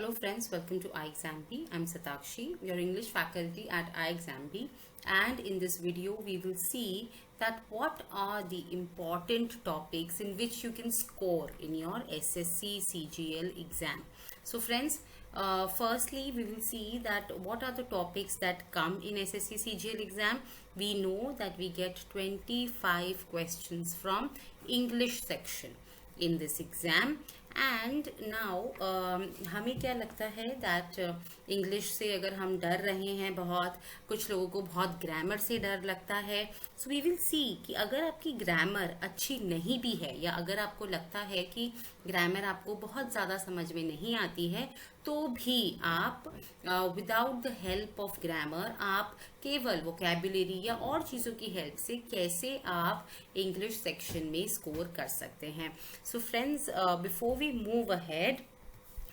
Hello friends, welcome to iExamB. I'm Satakshi, your English faculty at iExamB, and in this video we will see that what are the important topics in which you can score in your SSC CGL exam. So friends, firstly we will see that what are the topics that come in SSC CGL exam. We know that we get 25 questions from English section in this exam. And now हमें क्या लगता है that English से अगर हम डर रहे हैं, बहुत कुछ लोगों को बहुत ग्रामर से डर लगता है. सो वी विल सी कि अगर आपकी ग्रामर अच्छी नहीं भी है या अगर आपको लगता है कि ग्रामर आपको बहुत ज़्यादा समझ में नहीं आती है, तो भी आप without the help of grammar आप केवल वोकैबुलरी या और चीज़ों की हेल्प से कैसे आप इंग्लिश सेक्शन में स्कोर कर सकते हैं. So friends, before we move ahead,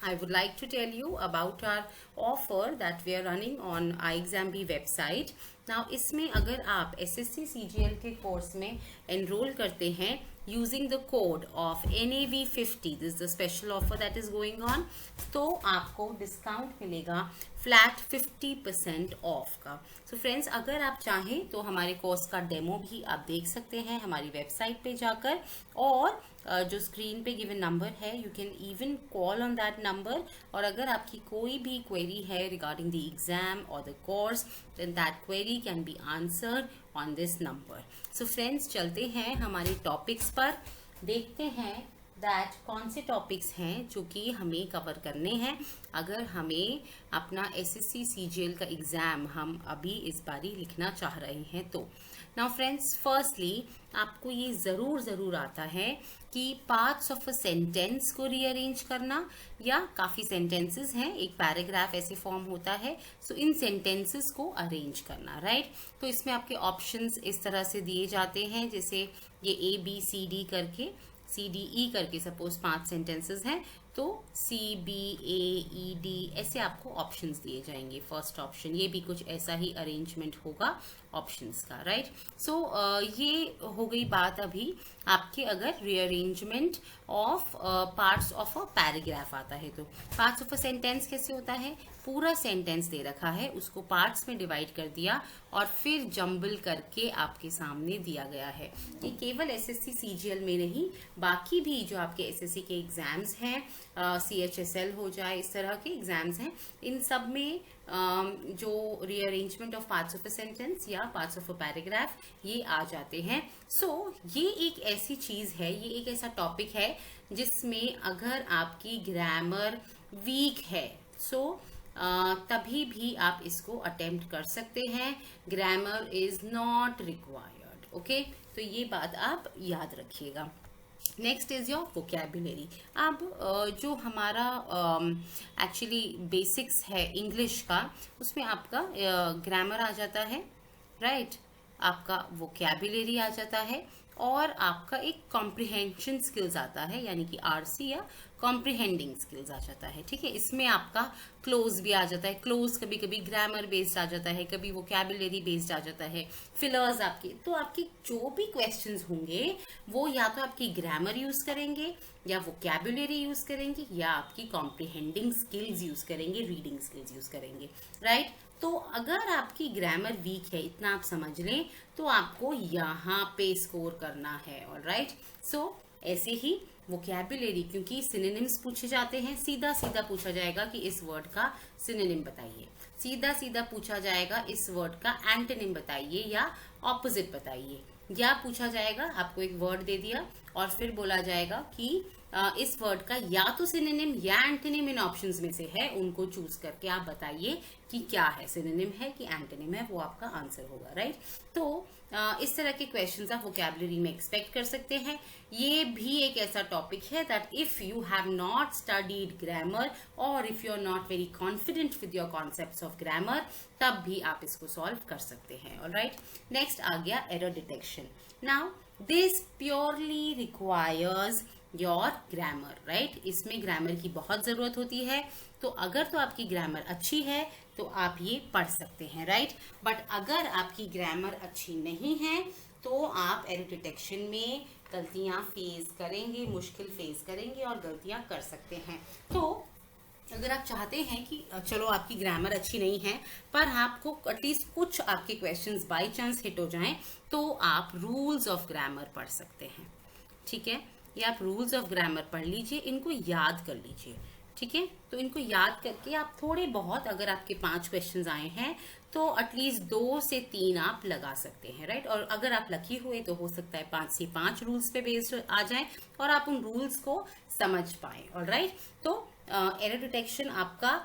I would like to tell you about our offer that we are running on iExamB website. Now इसमें अगर आप SSC CGL के कोर्स में enroll करते हैं using the code of NAV50, this is the special offer that is going on, तो आपको discount मिलेगा फ्लैट 50% ऑफ का. सो फ्रेंड्स, अगर आप चाहें तो हमारे कोर्स का डेमो भी आप देख सकते हैं हमारी वेबसाइट पे जाकर, और जो स्क्रीन पे गिवन नंबर है you can even call on that number. और अगर आपकी कोई भी क्वेरी है रिगार्डिंग द एग्जाम और the course, then that query can be answered on this number. So friends, चलते हैं हमारे टॉपिक्स पर, देखते हैं दैट कौन से टॉपिक्स हैं जो कि हमें कवर करने हैं अगर हमें अपना SSC CGL का एग्ज़ाम हम अभी इस बारी लिखना चाह रहे हैं तो. नाउ फ्रेंड्स, फर्स्टली आपको ये ज़रूर आता है कि पार्ट्स ऑफ अ सेंटेंस को रीअरेंज करना, या काफ़ी सेंटेंसेस हैं, एक पैराग्राफ ऐसे फॉर्म होता है, सो इन सेंटेंसेस को अरेंज करना, राइट. तो इसमें आपके ऑप्शंस इस तरह से दिए जाते हैं, जैसे ये ABCD करके CDE करके सपोज 5 सेंटेंसेस हैं, तो CBAED ऐसे आपको ऑप्शंस दिए जाएंगे. फर्स्ट ऑप्शन ये भी कुछ ऐसा ही अरेंजमेंट होगा ऑप्शंस का, राइट. सो ये हो गई बात अभी आपके अगर rearrangement of parts of a paragraph आता है. तो पार्ट्स ऑफ अ सेंटेंस कैसे होता है, पूरा सेंटेंस दे रखा है, उसको पार्ट्स में डिवाइड कर दिया और फिर जंबल करके आपके सामने दिया गया है. ये केवल SSC CGL में नहीं, बाकी भी जो आपके SSC के एग्जाम्स हैं, CHSL हो जाए, इस तरह के एग्जाम्स हैं, इन सब में जो rearrangement of parts of a sentence या पार्ट्स ऑफ अ पैराग्राफ ये आ जाते हैं. सो ये एक ऐसी चीज है, ये एक ऐसा टॉपिक है जिसमें अगर आपकी ग्रामर वीक है, सो तभी भी आप इसको अटेम्प्ट कर सकते हैं. Grammar is not required. Okay, तो ये बात आप याद रखिएगा. Next is your vocabulary. अब जो हमारा एक्चुअली बेसिक्स है इंग्लिश का, उसमें आपका ग्रामर आ जाता है, राइट, आपका वोकैबुलरी आ जाता है, और आपका एक कॉम्प्रिहेंशन स्किल्स आता है, यानी कि RC या कॉम्प्रिहेंडिंग स्किल्स आ जाता है. ठीक है, इसमें आपका क्लोज भी आ जाता है. क्लोज कभी कभी ग्रामर बेस्ड आ जाता है, कभी वोकैबुलरी बेस्ड आ जाता है. फिलर्स आपके, तो आपके जो भी क्वेश्चंस होंगे वो या तो आपकी ग्रामर यूज करेंगे, या वोकैबुलरी यूज करेंगे, या आपकी कॉम्प्रिहेंडिंग स्किल्स यूज करेंगे, रीडिंग स्किल्स यूज करेंगे, राइट. तो अगर आपकी ग्रामर वीक है, इतना आप समझ लें, तो आपको यहाँ पे स्कोर करना है. ऑलराइट, सो ऐसे ही वोकैबुलरी, क्योंकि सिनोनिम्स पूछे जाते हैं, सीधा सीधा पूछा जाएगा कि इस वर्ड का सिनोनिम बताइए, सीधा सीधा पूछा जाएगा इस वर्ड का एंटोनिम बताइए या ऑपोजिट बताइए, या पूछा जाएगा आपको एक वर्ड दे दिया और फिर बोला जाएगा कि इस वर्ड का या तो सिनोनिम या एंटोनिम इन ऑप्शंस में से है, उनको चूज करके आप बताइए कि क्या है, सिनोनिम है कि एंटोनिम है, वो आपका आंसर होगा, राइट. तो इस तरह के क्वेश्चंस आप वोकैबुलरी में एक्सपेक्ट कर सकते हैं. ये भी एक ऐसा टॉपिक है that if you have not studied grammar और if you are not very confident with your concepts of grammar, तब भी आप इसको सॉल्व कर सकते हैं. ऑलराइट, नेक्स्ट आ गया error detection. Now this purely requires your grammar, right. इसमें ग्रामर की बहुत जरूरत होती है. तो अगर तो आपकी ग्रामर अच्छी है तो आप ये पढ़ सकते हैं, राइट. बट अगर आपकी ग्रामर अच्छी नहीं है तो आप एरर डिटेक्शन में गलतियां फेस करेंगे, मुश्किल फेस करेंगे और गलतियां कर सकते हैं. तो अगर आप चाहते हैं कि चलो आपकी ग्रामर अच्छी नहीं है पर आपको एटलीस्ट कुछ आपके क्वेश्चंस बाय चांस हिट हो जाएं, तो आप रूल्स ऑफ ग्रामर पढ़ सकते हैं। ठीक है, ये आप रूल्स ऑफ ग्रामर पढ़ लीजिए, इनको याद कर लीजिए। ठीक है, तो इनको याद करके आप थोड़े बहुत, अगर आपके 5 क्वेश्चंस आए हैं तो एटलीस्ट 2 से 3 आप लगा सकते हैं, राइट। और अगर आप लकी हुए तो हो सकता है 5 से 5 रूल्स पे बेस्ड आ जाएं और आप उन रूल्स को समझ पाए। ऑलराइट, तो एरर डिटेक्शन आपका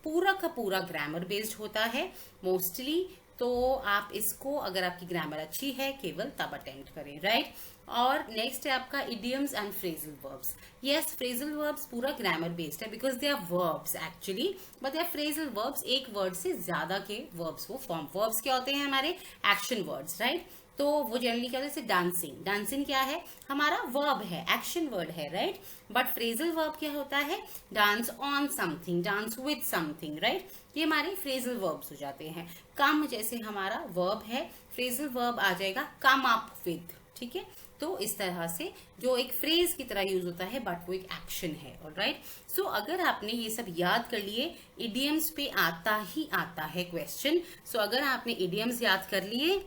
पूरा का पूरा ग्रामर बेस्ड होता है मोस्टली। तो आप इसको, अगर आपकी ग्रामर अच्छी है, केवल तब अटेम्प्ट करें, राइट। और नेक्स्ट है आपका idioms and phrasal verbs. Yes, phrasal verbs पूरा ग्रामर बेस्ड है because they are verbs actually, but they are phrasal verbs. एक वर्ड से ज्यादा के वर्ब्स वो फॉर्म। वर्ब्स क्या होते हैं? हमारे एक्शन वर्ड्स, राइट। तो वो जनरली क्या होता है? जैसे डांसिंग, डांसिंग क्या है? हमारा वर्ब है, एक्शन वर्ड है, राइट। बट फ्रेजल वर्ब क्या होता है? Dance on something, dance with something, right. ये हमारे फ्रेजल वर्ब्स हो जाते हैं। कम जैसे हमारा वर्ब है, फ्रेजल वर्ब आ जाएगा कम अप विद। ठीक है, तो इस तरह से जो एक फ्रेज की तरह यूज होता है बट वो एक एक्शन है। ऑलराइट, सो अगर आपने ये सब याद कर लिए, इडियम्स पे आता ही आता है क्वेश्चन। सो अगर आपने इडियम्स याद कर लिए,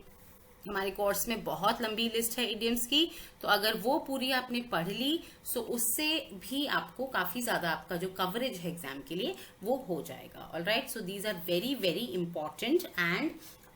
हमारे कोर्स में बहुत लंबी लिस्ट है इडियम्स की, तो अगर वो पूरी आपने पढ़ ली सो उससे भी आपको काफी ज्यादा आपका जो कवरेज है एग्जाम के लिए वो हो जाएगा। Alright, so these are very very important and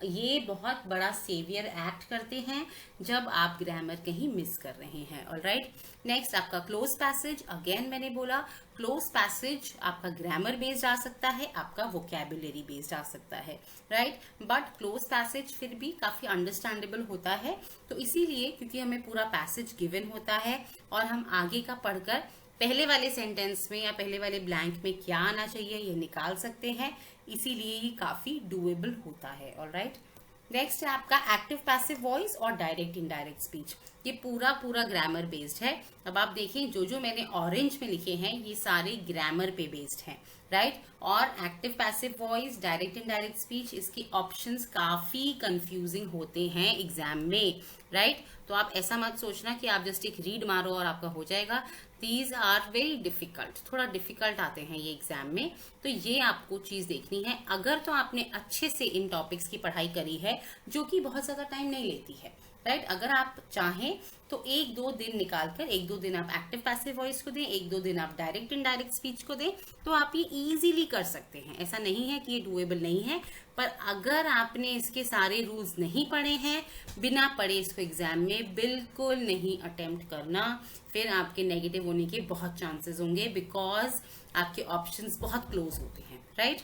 ये बहुत बड़ा सेवियर एक्ट करते हैं जब आप ग्रामर कहीं मिस कर रहे हैं। ऑलराइट, नेक्स्ट आपका क्लोज पैसेज। अगेन मैंने बोला क्लोज पैसेज आपका ग्रामर बेस्ड आ सकता है, आपका वोकैबुलरी बेस्ड आ सकता है, राइट। बट क्लोज पैसेज फिर भी काफी अंडरस्टैंडेबल होता है, तो इसीलिए क्योंकि हमें पूरा पैसेज गिवन होता है और हम आगे का पढ़कर पहले वाले सेंटेंस में या पहले वाले ब्लैंक में क्या आना चाहिए ये निकाल सकते हैं, इसीलिए ये काफी डूएबल होता है। ऑलराइट, नेक्स्ट है आपका एक्टिव पैसिव वॉइस और डायरेक्ट इनडायरेक्ट स्पीच। ये पूरा पूरा ग्रामर बेस्ड है। अब आप देखें जो मैंने ऑरेंज में लिखे हैं ये सारे ग्रामर पे बेस्ड हैं, राइट। और active passive voice, direct indirect speech, इसके ऑप्शंस काफी कंफ्यूजिंग होते हैं एग्जाम में, राइट। तो आप ऐसा मत सोचना कि आप जस्ट एक रीड मारो और आपका हो जाएगा। दीज आर वेरी डिफिकल्ट, थोड़ा डिफिकल्ट आते हैं ये एग्जाम में, तो ये आपको चीज देखनी है। अगर तो आपने अच्छे से इन टॉपिक्स की पढ़ाई करी है जो कि बहुत ज्यादा टाइम नहीं लेती है, राइट। अगर आप चाहें तो 1-2 दिन निकालकर 1-2 दिन आप एक्टिव पैसिव वॉइस को दें, 1-2 दिन आप डायरेक्ट इनडायरेक्ट स्पीच को दें, तो आप ये इजीली कर सकते हैं। ऐसा नहीं है कि ये डूएबल नहीं है, पर अगर आपने इसके सारे रूल्स नहीं पढ़े हैं, बिना पढ़े इसको एग्जाम में बिल्कुल नहीं अटेम्प्ट करना, फिर आपके नेगेटिव होने के बहुत चांसेस होंगे बिकॉज आपके ऑप्शंस बहुत क्लोज होते हैं, राइट।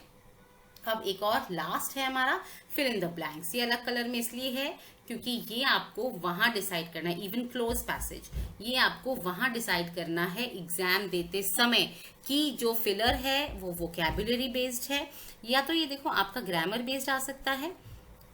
अब एक और लास्ट है हमारा फिल इन द ब्लैंक्स। ये अलग कलर में इसलिए है क्योंकि ये आपको वहां डिसाइड करना है, इवन क्लोज पैसेज ये आपको वहां डिसाइड करना है एग्जाम देते समय कि जो फिलर है वो वोकैबुलरी बेस्ड है, या तो ये देखो आपका ग्रामर बेस्ड आ सकता है,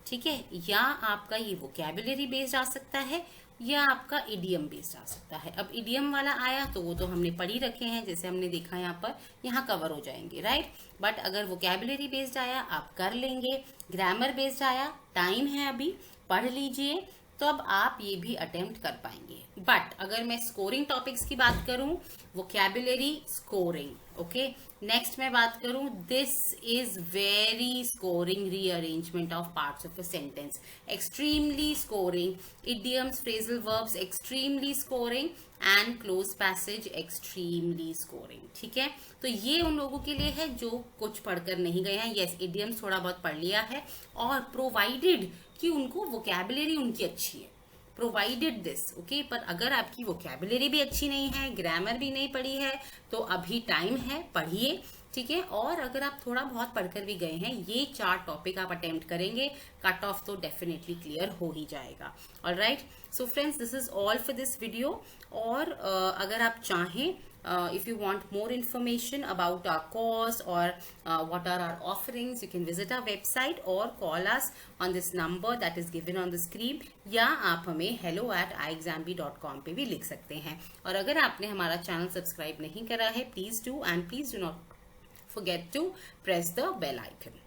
ठीक है, या आपका ये वोकैबुलरी बेस्ड आ सकता है, या आपका इडियम बेस्ड आ सकता है। अब इडियम वाला आया तो वो तो हमने पढ़ ही रखे हैं, जैसे हमने देखा यहाँ पर, यहाँ कवर हो जाएंगे, राइट। बट अगर वोकैबुलरी बेस्ड आया आप कर लेंगे, ग्रामर बेस्ड आया टाइम है अभी, पढ़ लीजिए, तो अब आप ये भी अटेम्प्ट कर पाएंगे। बट अगर मैं स्कोरिंग टॉपिक्स की बात करूं, वोकैबुलरी स्कोरिंग, ओके। नेक्स्ट मैं बात करूं, this is very scoring rearrangement of parts of a sentence, extremely scoring, idioms, phrasal verbs extremely scoring, and close passage extremely scoring, ठीक है। तो ये उन लोगों के लिए है जो कुछ पढ़कर नहीं गए हैं। यस, इडियम्स थोड़ा बहुत पढ़ लिया है, और प्रोवाइडेड कि उनको वोकैबुलरी उनकी अच्छी है, प्रोवाइडेड दिस, ओके। पर अगर आपकी वोकैबुलरी भी अच्छी नहीं है, ग्रामर भी नहीं पढ़ी है, तो अभी टाइम है, पढ़िए, ठीक है। और अगर आप थोड़ा बहुत पढ़कर भी गए हैं, ये 4 टॉपिक आप अटेम्प्ट करेंगे, कट ऑफ तो डेफिनेटली क्लियर हो ही जाएगा। Alright, so friends, this is all for this video. और अगर आप चाहें, if you want more information about our course or what are our offerings, you can visit our website or call us on this number that is given on the screen, या आप हमें hello@iexambee.com पे भी लिख सकते हैं। और अगर आपने हमारा चैनल सब्सक्राइब नहीं करा है, please do, and please do not forget to press the bell icon.